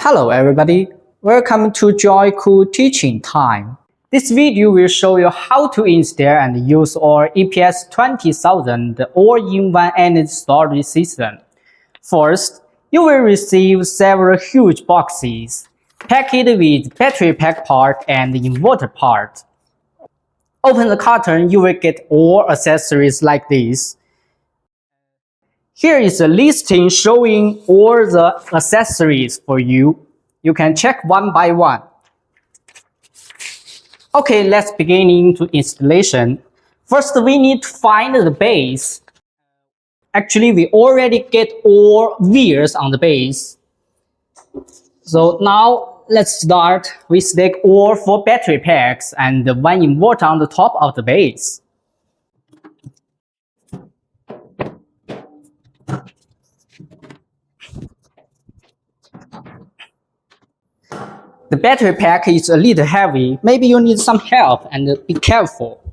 Hello everybody, welcome to JOYKOO teaching time. This video will show you how to install and use our EPS20000 all-in-one energy storage system. First, you will receive several huge boxes, packed with battery pack part and inverter part. Open the carton, you will get all accessories like this. Here is a listing showing all the accessories for you. You can check one by one. Okay, let's begin into installation. First, we need to find the base. Actually, we already get all wires on the base. So now let's start. We stack all 4 battery packs and 1 inverter on the top of the base. The battery pack is a little heavy. Maybe you need some help and be careful.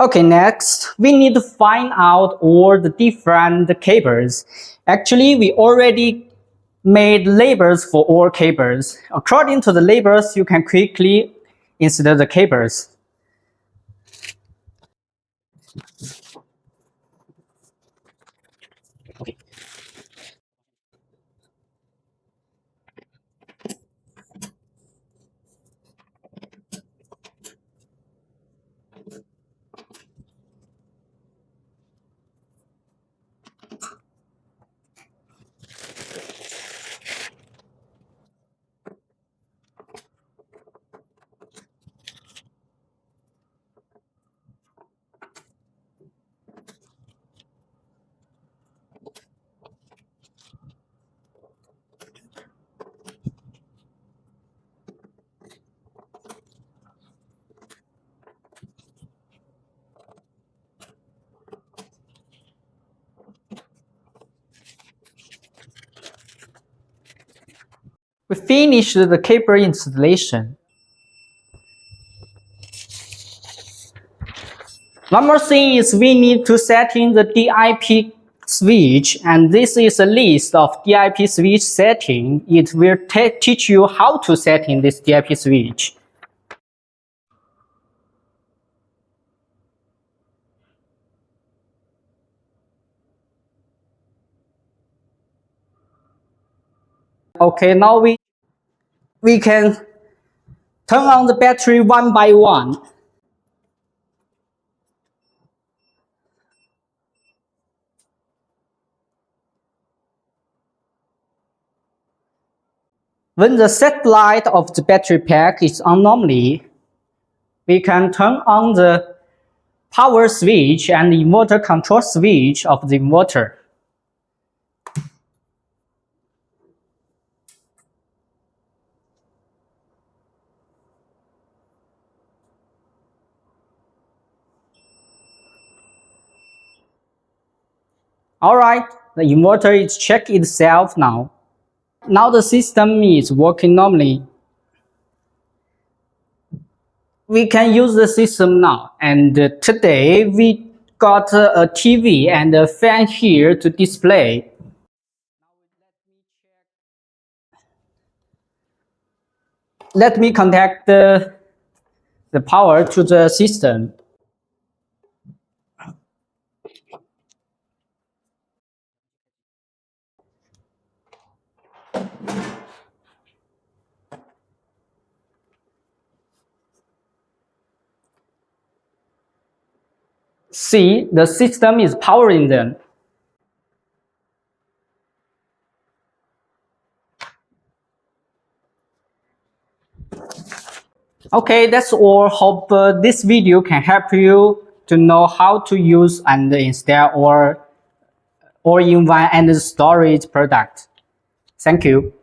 Okay, next, we need to find out all the different cables. Actually, we already made labels for all cables. According to the labels, you can quickly insert the cables. Okay. We finished the cable installation. One more thing is we need to set in the DIP switch, and this is a list of DIP switch setting. It will teach you how to set in this DIP switch. Okay, now we can turn on the battery one by one. When the set light of the battery pack is on normally, we can turn on the power switch and the inverter control switch of the inverter. Alright, the inverter is checked itself now. Now the system is working normally. We can use the system now, and today we got a TV and a fan here to display. Let me connect the power to the system. See, the system is powering them. Okay, that's all. Hope this video can help you to know how to use and install our all-in-one energy storage product. Thank you.